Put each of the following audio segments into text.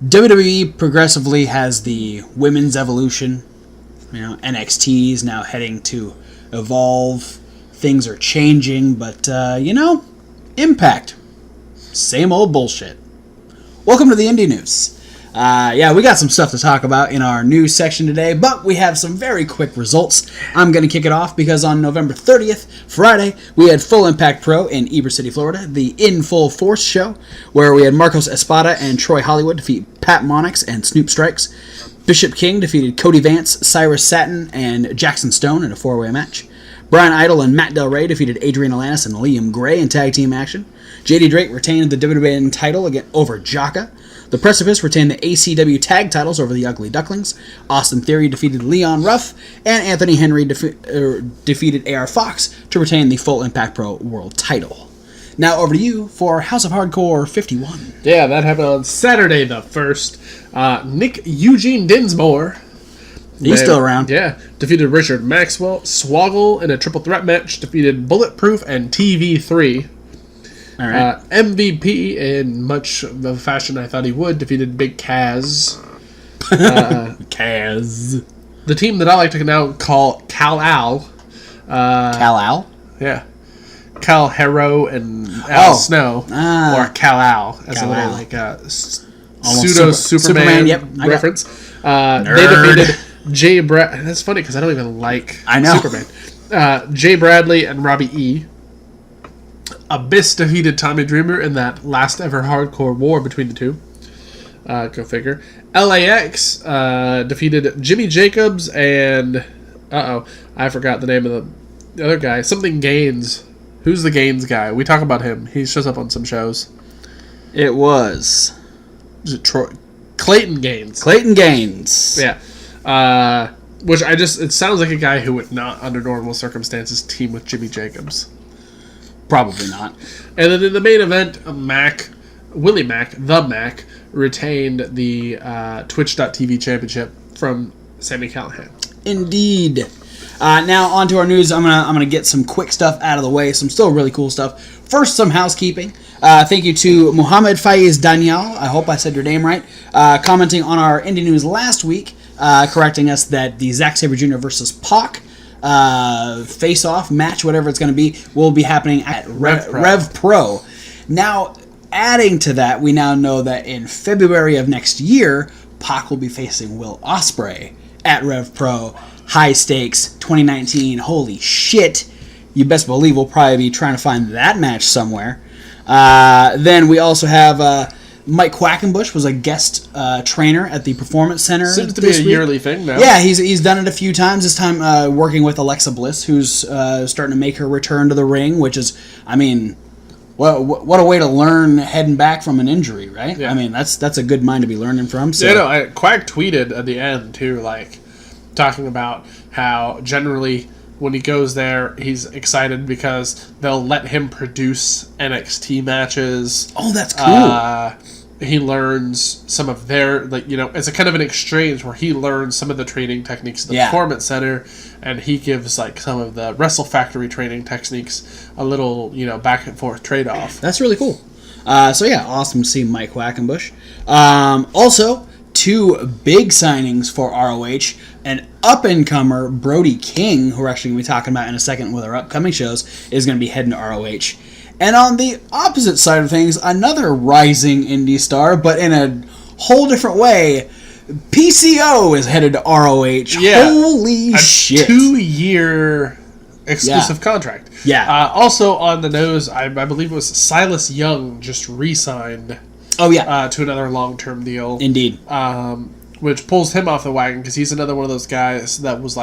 WWE progressively has the women's evolution. NXT is now heading to Evolve. Things are changing, but, Impact. Same old bullshit. Welcome to the Indie News. We got some stuff to talk about in our news section today, but we have some very quick results. I'm going to kick it off because on November 30th, Friday, we had Full Impact Pro in Ybor City, Florida, the In Full Force show, where we had Marcos Espada and Troy Hollywood defeat Pat Monix and Snoop Strikes. Bishop King defeated Cody Vance, Cyrus Satin, and Jackson Stone in a four-way match. Brian Idol and Matt Del Rey defeated Adrian Alanis and Liam Gray in tag team action. JD Drake retained the WWE title over Jaka. The Precipice retained the ACW tag titles over the Ugly Ducklings. Austin Theory defeated Leon Ruff, and Anthony Henry defeated AR Fox to retain the Full Impact Pro World title. Now over to you for House of Hardcore 51. Yeah, that happened on Saturday the 1st. Nick Eugene Dinsmore. He's still around. Yeah. Defeated Richard Maxwell. Swoggle in a triple threat match. Defeated Bulletproof and TV3. All right. MVP, in much the fashion I thought he would, defeated Big Kaz. Kaz. The team that I like to now call Kal-Al. Kal-Al? Yeah. Cal Hero and Al Snow. Or Kal-Al, as Kal-Al. a little pseudo-Superman reference. They defeated Jay Brad. That's funny because I don't even like Superman. Jay Bradley and Robbie E. Abyss defeated Tommy Dreamer in that last ever hardcore war between the two. Go figure. LAX defeated Jimmy Jacobs and... I forgot the name of the other guy. Something Gaines. Who's the Gaines guy? We talk about him. He shows up on some shows. It was... Is it Troy? Clayton Gaines. Clayton Gaines. Yeah. Which it sounds like a guy who would not, under normal circumstances, team with Jimmy Jacobs. Probably not. And then in the main event, Willie Mack, the Mac, retained the Twitch.tv championship from Sami Callihan. Indeed. Now on to our news. I'm gonna get some quick stuff out of the way. Some still really cool stuff. First, some housekeeping. Thank you to Muhammad Faiz Daniel. I hope I said your name right. Commenting on our indie news last week, correcting us that the Zack Sabre Jr. versus Pac face-off match, whatever it's going to be, will be happening at Rev Pro. Now, adding to that, we now know that in February of next year, Pac will be facing Will Ospreay at Rev Pro. High stakes, 2019. Holy shit. You best believe we'll probably be trying to find that match somewhere. Then we also have Mike Quackenbush was a guest trainer at the Performance Center. Seems to be a yearly thing now. Yeah, he's done it a few times. This time working with Alexa Bliss, who's starting to make her return to the ring, which is, what a way to learn heading back from an injury, right? Yeah. I mean, that's a good mind to be learning from. So. Yeah, Quack tweeted at the end, too, talking about how generally when he goes there, he's excited because they'll let him produce NXT matches. Oh, that's cool. He learns some of their, it's a kind of an exchange where he learns some of the training techniques at the Performance Center, and he gives, some of the Wrestle Factory training techniques a little, back and forth trade-off. That's really cool. Awesome to see Mike Quackenbush. Also, two big signings for ROH. An up-and-comer, Brody King, who we're actually going to be talking about in a second with our upcoming shows, is going to be heading to ROH. And on the opposite side of things, another rising indie star, but in a whole different way, PCO is headed to ROH. Yeah. Holy shit. 2-year exclusive contract. Yeah. Also on the nose, I believe it was Silas Young just re-signed to another long-term deal. Indeed. Which pulls him off the wagon because he's another one of those guys that was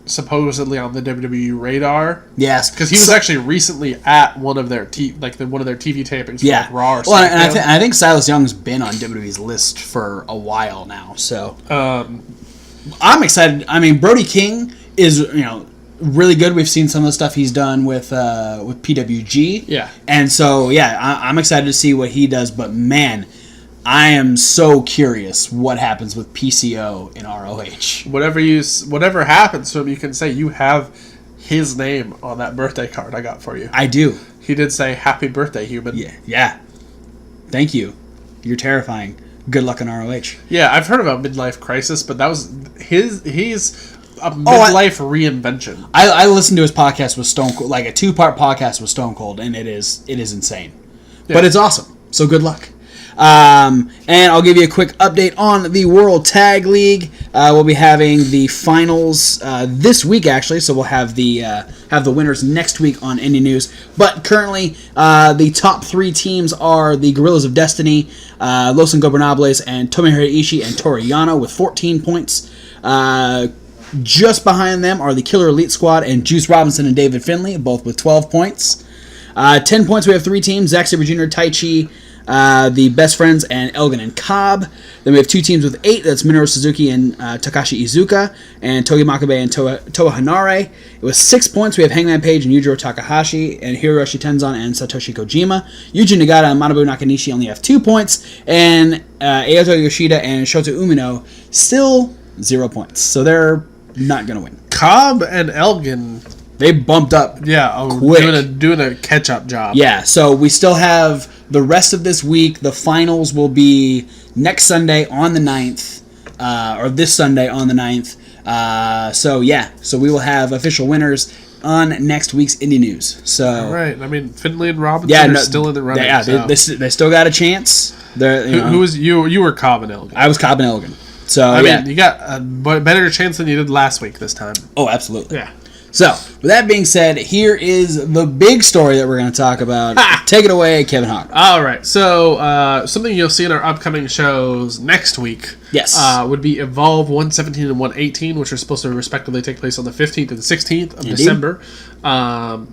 supposedly on the WWE radar. Yes, because he was actually recently at one of their TV tapings for Raw. Or and I think Silas Young's been on WWE's list for a while now. So I'm excited. I mean, Brody King is really good. We've seen some of the stuff he's done with PWG. Yeah, and so I'm excited to see what he does. But man, I am so curious what happens with PCO in ROH. Whatever happens to him, you can say you have his name on that birthday card I got for you. I do. He did say, "Happy birthday, human." Yeah. Thank you. You're terrifying. Good luck in ROH. Yeah, I've heard about Midlife Crisis, but that was he's a midlife reinvention. I listened to his podcast with Stone Cold, like a 2-part podcast with Stone Cold, and it is insane. Yeah. But it's awesome. So good luck. And I'll give you a quick update on the World Tag League. We'll be having the finals this week, actually. So we'll have the winners next week on Indie News. But currently, the top 3 teams are the Guerrillas of Destiny, Los Ingobernables, and Tomohiro Ishii and Toru Yano with 14 points. Just behind them are the Killer Elite Squad and Juice Robinson and David Finlay, both with 12 points. 10 points, we have 3 teams, Zack Sabre Jr., Taichi, the Best Friends, and Elgin and Cobb. Then we have 2 teams with 8. That's Minoru Suzuki and Takashi Iizuka, and Togi Makabe and Toa Hanare. With 6 points, we have Hangman Page and Yujiro Takahashi, and Hiroshi Tenzan and Satoshi Kojima. Yuji Nagata and Manabu Nakanishi only have 2 points, and Aoto Yoshida and Shota Umino still 0 points. So they're not going to win. Cobb and Elgin, they bumped up quick. Doing a catch-up job. Yeah, so we still have the rest of this week. The finals will be next Sunday on the 9th, or this Sunday on the 9th. So we will have official winners on next week's Indie News. So, all right. I mean, Finlay and Robinson are still in the running. They still got a chance. Who was you? You were Cobb and Elgin. I was Cobb and Elgin. So I mean, you got a better chance than you did last week this time. Oh, absolutely. Yeah. So, with that being said, here is the big story that we're going to talk about. Take it away, Kevin Hawk. All right. So, something you'll see in our upcoming shows next week would be Evolve 117 and 118, which are supposed to respectively take place on the 15th and 16th of December.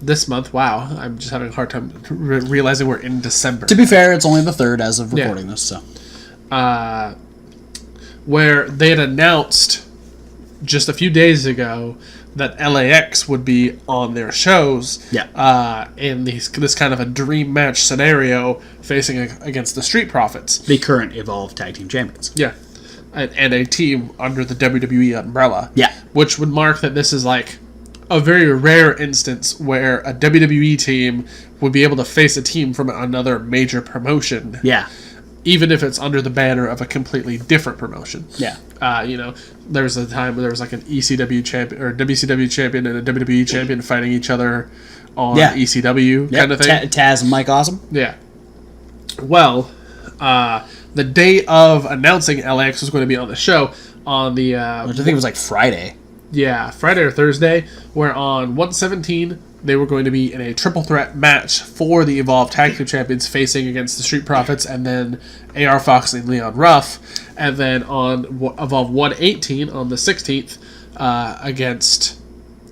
This month. Wow. I'm just having a hard time realizing we're in December. To be fair, it's only the 3rd as of recording this. So, where they had announced just a few days ago that LAX would be on their shows in this kind of a dream match scenario facing against the Street Profits. The current Evolve Tag Team Champions. Yeah. And a team under the WWE umbrella. Yeah. Which would mark that this is like a very rare instance where a WWE team would be able to face a team from another major promotion. Yeah. Even if it's under the banner of a completely different promotion. Yeah. There was a time where there was like an ECW champion or WCW champion and a WWE champion fighting each other on ECW kind of thing. Taz and Mike Awesome. Yeah. Well, the day of announcing LAX was going to be on the show on the... I think it was like Friday. Yeah, Friday or Thursday, where on 117... they were going to be in a triple threat match for the Evolve Tag Team Champions facing against the Street Profits and then AR Fox and Leon Ruff. And then on Evolve 118 on the 16th against...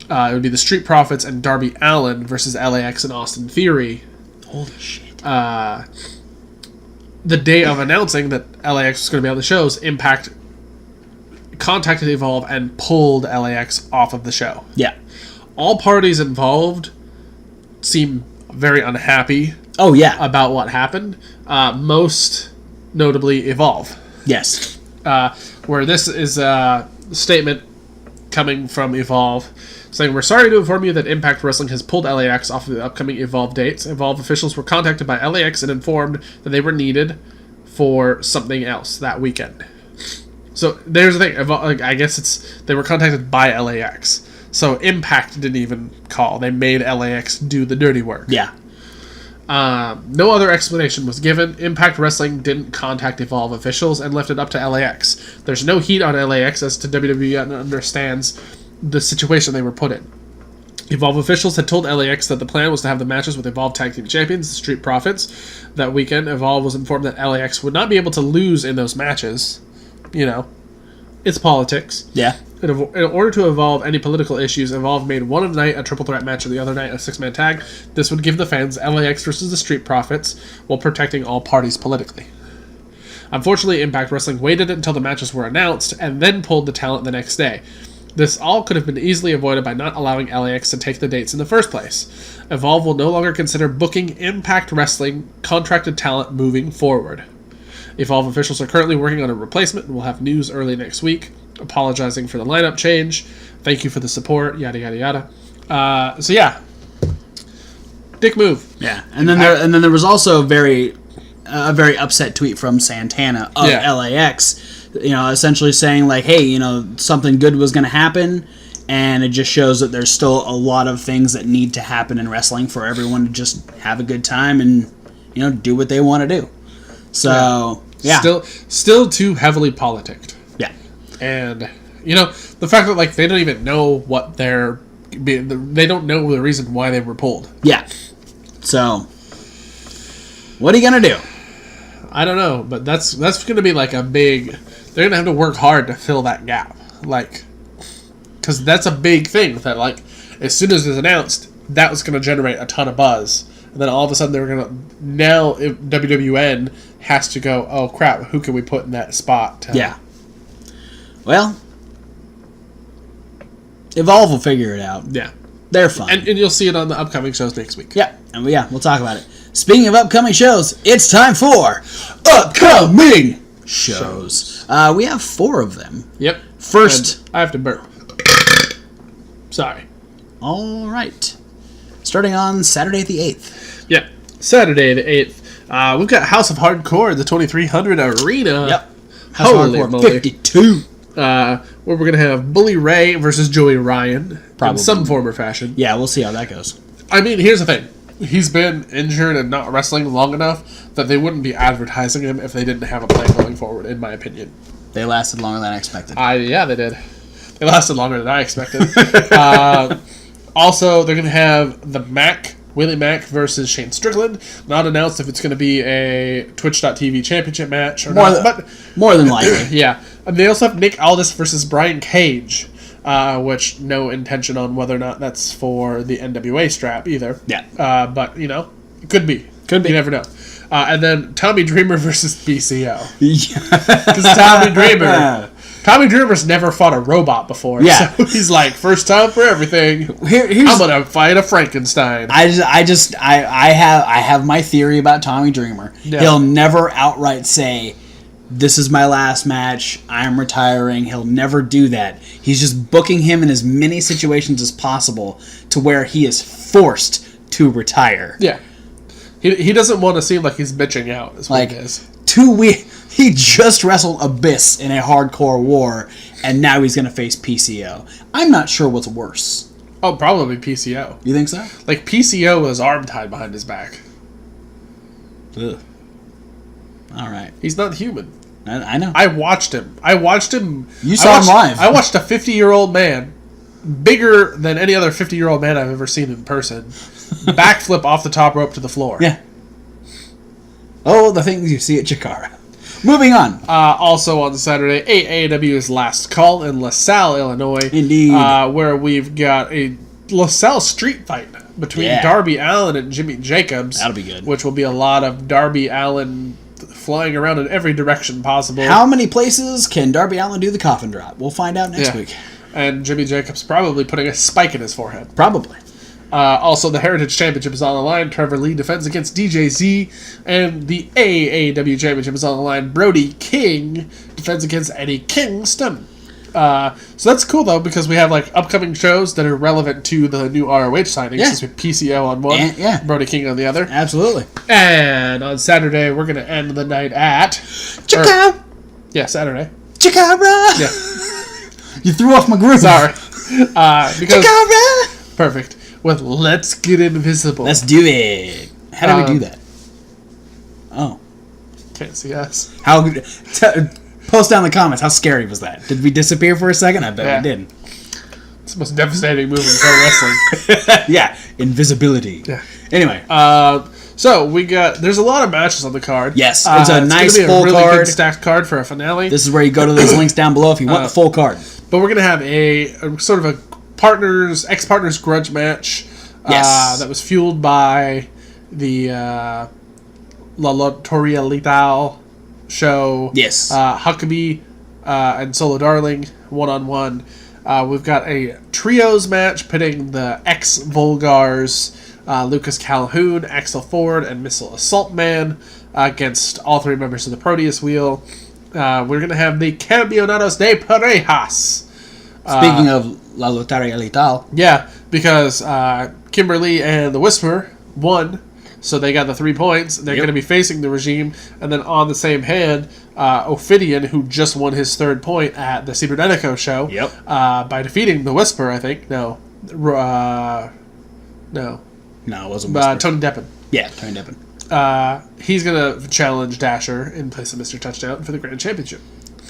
it would be the Street Profits and Darby Allin versus LAX and Austin Theory. Holy shit. The day of announcing that LAX was going to be on the shows, Impact contacted Evolve and pulled LAX off of the show. Yeah. All parties involved seem very unhappy. Oh, yeah. About what happened. Most notably Evolve. Yes. Where this is a statement coming from Evolve saying, "We're sorry to inform you that Impact Wrestling has pulled LAX off of the upcoming Evolve dates. Evolve officials were contacted by LAX and informed that they were needed for something else that weekend." So there's the thing. I guess they were contacted by LAX. So Impact didn't even call. They made LAX do the dirty work. Yeah. No other explanation was given. Impact Wrestling didn't contact Evolve officials and left it up to LAX. There's no heat on LAX as to WWE understands the situation they were put in. Evolve officials had told LAX that the plan was to have the matches with Evolve Tag Team Champions, the Street Profits. That weekend, Evolve was informed that LAX would not be able to lose in those matches. You know, it's politics. Yeah. In order to evolve any political issues, Evolve made one night a triple threat match and the other night a 6-man tag. This would give the fans LAX versus the Street Profits while protecting all parties politically. Unfortunately, Impact Wrestling waited until the matches were announced and then pulled the talent the next day. This all could have been easily avoided by not allowing LAX to take the dates in the first place. Evolve will no longer consider booking Impact Wrestling contracted talent moving forward. Evolve officials are currently working on a replacement and will have news early next week. Apologizing for the lineup change. Thank you for the support. Yada yada yada. So yeah, dick move. Yeah, and then there was also very a very upset tweet from Santana of LAX, essentially saying like, hey, something good was going to happen, and it just shows that there's still a lot of things that need to happen in wrestling for everyone to just have a good time and, do what they want to do. So, yeah. Still too heavily politicked. Yeah. And, the fact that, like, they don't even know what they don't know the reason why they were pulled. Yeah. So, what are you going to do? I don't know, but that's going to be, like, they're going to have to work hard to fill that gap. Like, because that's a big thing that, like, as soon as it's announced, that was going to generate a ton of buzz. And then all of a sudden, now if WWN has to go, oh crap, who can we put in that spot? Yeah. Well, Evolve will figure it out. Yeah. They're fun. And you'll see it on the upcoming shows next week. Yeah. And we'll talk about it. Speaking of upcoming shows, it's time for upcoming shows. We have 4 of them. Yep. First, and I have to burp. Sorry. All right. Starting on Saturday the 8th. Yep. Saturday the 8th. We've got House of Hardcore, the 2300 Arena. Yep. House of Hardcore 52. Where we're going to have Bully Ray versus Joey Ryan. Probably. In some form or fashion. Yeah, we'll see how that goes. I mean, here's the thing. He's been injured and not wrestling long enough that they wouldn't be advertising him if they didn't have a plan going forward, in my opinion. They lasted longer than I expected. Yeah, they did. They lasted longer than I expected. Also, they're going to have the Willie Mack versus Shane Strickland. Not announced if it's going to be a Twitch.tv championship match or not. But more than likely. Yeah. And they also have Nick Aldis versus Brian Cage, which no intention on whether or not that's for the NWA strap either. Yeah. But, it could be. Could be. You never know. And then Tommy Dreamer versus BCO. Yeah. Because Tommy Dreamer's never fought a robot before. Yeah. So he's like, first time for everything. I'm gonna fight a Frankenstein. I have my theory about Tommy Dreamer. Yeah. He'll never outright say, this is my last match, I'm retiring. He'll never do that. He's just booking him in as many situations as possible to where he is forced to retire. Yeah. He doesn't want to seem like he's bitching out, is what it is. 2 weeks. He just wrestled Abyss in a hardcore war, and now he's going to face PCO. I'm not sure what's worse. Oh, probably PCO. You think so? Like, PCO was arm tied behind his back. Ugh. All right. He's not human. I know. I watched him. You saw him live. I watched a 50-year-old man, bigger than any other 50-year-old man I've ever seen in person, backflip off the top rope to the floor. Yeah. Oh, the things you see at Chikara. Moving on. Also on Saturday, AAW's Last Call in LaSalle, Illinois. Indeed. Where we've got a LaSalle street fight between Darby Allin and Jimmy Jacobs. That'll be good. Which will be a lot of Darby Allin flying around in every direction possible. How many places can Darby Allin do the coffin drop? We'll find out next week. And Jimmy Jacobs probably putting a spike in his forehead. Probably. Also, the Heritage Championship is on the line. Trevor Lee defends against DJZ. And the AAW Championship is on the line. Brody King defends against Eddie Kingston. So that's cool, though, because we have like upcoming shows that are relevant to the new ROH signings. Yeah. Since we have PCO on one, Brody King on the other. Absolutely. And on Saturday, we're going to end the night at... Chikara! Saturday. Chikara! Yeah. You threw off my groove. Sorry. Because Chikara! Perfect. With Let's Get Invisible. Let's do it. How do we do that? Oh. Can't see us. Post down in the comments. How scary was that? Did we disappear for a second? I bet we did. It's the most devastating move in pro wrestling. Yeah. Invisibility. Yeah. Anyway. So there's a lot of matches on the card. Yes. It's a nice full really card. Good stacked card for a finale. This is where you go to those links down below if you want the full card. But we're going to have a sort of a ex-partners grudge match. That was fueled by the La Loteria Letal show. Yes. Huckabee and Solo Darling one-on-one. We've got a trios match pitting the ex-Vulgars, Lucas Calhoun, Axel Ford, and Missile Assault Man against all 3 members of the Proteus Wheel. We're going to have the Campeonatos de Parejas. Speaking of La Loteria Letal. Yeah, because Kimberly and the Whisperer won So they got the 3 points. They're going to be facing the Regime. And then on the same hand, Ophidian, who just won his 3rd point at the Cybernetico show by defeating the Whisper, I think. No, it wasn't Whisper. Tony Deppen. Yeah, Tony Deppen. He's going to challenge Dasher in place of Mr. Touchdown for the Grand Championship.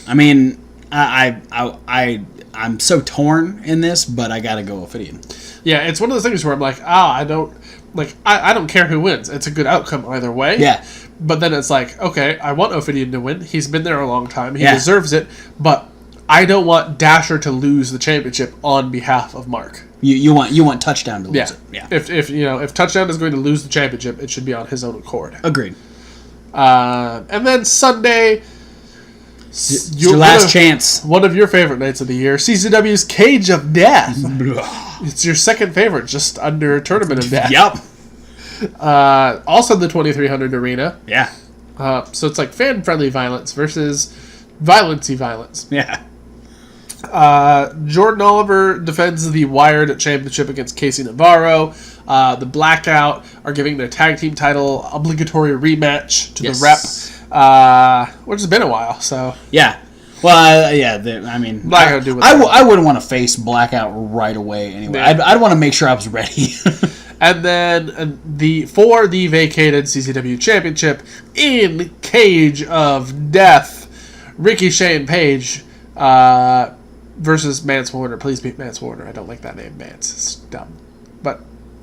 I mean, I'm so torn in this, but I got to go Ophidian. Yeah, it's one of those things where I'm like, I don't care who wins. It's a good outcome either way. Yeah. But then it's like, okay, I want Ophidian to win. He's been there a long time. He deserves it. But I don't want Dasher to lose the championship on behalf of Mark. You want Touchdown to lose it. Yeah. If Touchdown is going to lose the championship, it should be on his own accord. Agreed. And then Sunday, your last chance. One of your favorite nights of the year, CZW's Cage of Death. It's your second favorite, just under Tournament of Death. Yep. Also the 2300 arena. Yeah. So it's like fan-friendly violence versus violence-y violence. Yeah. Jordan Oliver defends the Wired Championship against Casey Navarro. The Blackout are giving their tag team title obligatory rematch to the Rep, which has been a while. So yeah, well, I mean, Blackout do what I wouldn't want to face Blackout right away anyway. Yeah. I'd want to make sure I was ready. And then for the vacated CCW Championship in Cage of Death, Ricky Shane Page versus Mance Warner. Please beat Mance Warner. I don't like that name, Mance. It's dumb. But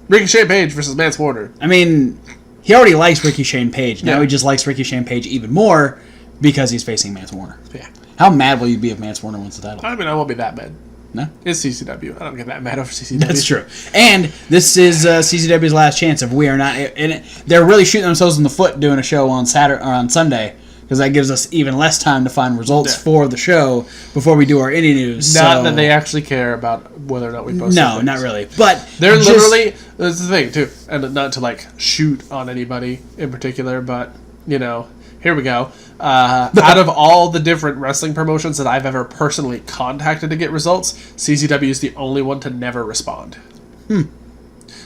Ricky Shane Page versus Mance Warner. I mean, he already likes Ricky Shane Page. Now he just likes Ricky Shane Page even more because he's facing Mance Warner. Yeah. How mad will you be if Mance Warner wins the title? I mean, I won't be that mad. No? It's CCW. I don't get that mad over CCW. That's true. And this is CCW's last chance if we are not in it. They're really shooting themselves in the foot doing a show on Saturday or on Sunday, because that gives us even less time to find results for the show before we do our indie news. Not that they actually care about whether or not we post. No, not really. But they're literally, that's the thing too, and not to like shoot on anybody in particular, but here we go. Out of all the different wrestling promotions that I've ever personally contacted to get results, CZW is the only one to never respond.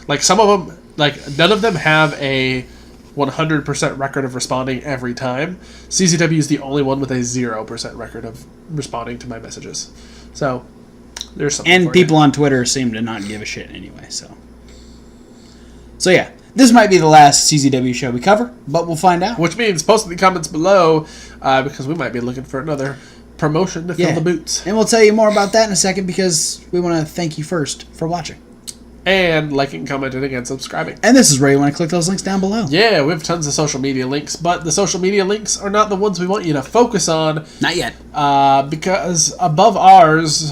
Like some of them, like none of them have a 100% record of responding every time. CZW is the only one with a 0% record of responding to my messages. So there's something. And people on Twitter seem to not give a shit anyway. So yeah. This might be the last CZW show we cover, but we'll find out. Which means post in the comments below, because we might be looking for another promotion to fill the boots. And we'll tell you more about that in a second, because we want to thank you first for watching. And liking, commenting, and subscribing. And this is where you want to click those links down below. Yeah, we have tons of social media links, but the social media links are not the ones we want you to focus on. Not yet. Because above ours,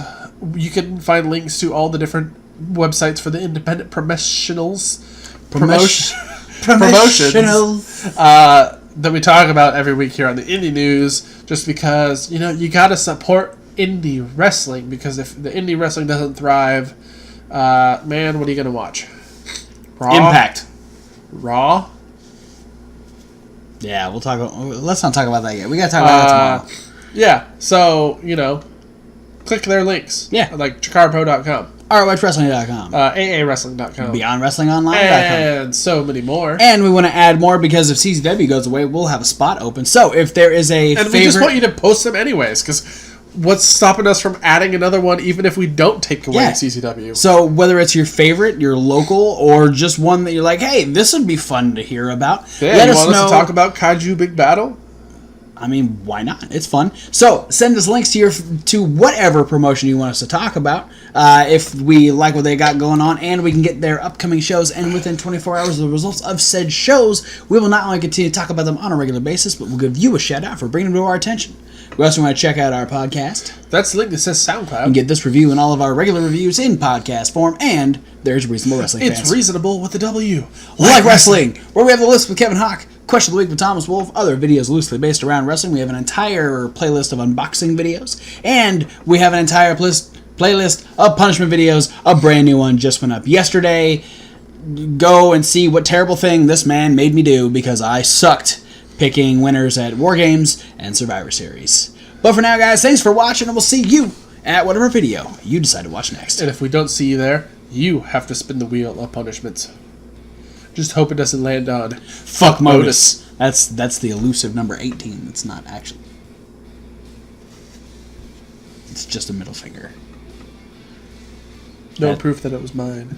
you can find links to all the different websites for the independent promotions that we talk about every week here on the Indie News, just because you gotta support indie wrestling, because if the indie wrestling doesn't thrive, man, what are you gonna watch? Impact. Raw. Yeah, we'll talk. Let's not talk about that yet. We gotta talk about that tomorrow. Yeah, so click their links. Yeah, like ChicagoPro.com. ROHWrestling.com. AAWrestling.com. BeyondWrestlingOnline.com. And so many more. And we want to add more, because if CZW goes away, we'll have a spot open. So if there is a favorite... And we just want you to post them anyways, because what's stopping us from adding another one even if we don't take away CZW? So whether it's your favorite, your local, or just one that you're like, hey, this would be fun to hear about. Yeah, let us know. To talk about Kaiju Big Battle? I mean, why not? It's fun. So send us links to whatever promotion you want us to talk about. If we like what they got going on, and we can get their upcoming shows, and within 24 hours of the results of said shows, we will not only continue to talk about them on a regular basis, but we'll give you a shout out for bringing them to our attention. We also want to check out our podcast. That's the link that says SoundCloud. And get this review and all of our regular reviews in podcast form, and there's Reasonable Wrestling Fans. It's reasonable with a W. Like Wrestling, where we have the list with Kevin Hawk, Question of the Week with Thomas Wolf, other videos loosely based around wrestling. We have an entire playlist of unboxing videos, and we have an entire playlist of punishment videos. A brand new one just went up yesterday. Go and see what terrible thing this man made me do, because I sucked picking winners at War Games and Survivor Series. But for now, guys, thanks for watching, and we'll see you at whatever video you decide to watch next. And if we don't see you there, you have to spin the wheel of punishments. Just hope it doesn't land on. Fuck Modus. That's the elusive number 18. It's not actually. It's just a middle finger. No proof that it was mine.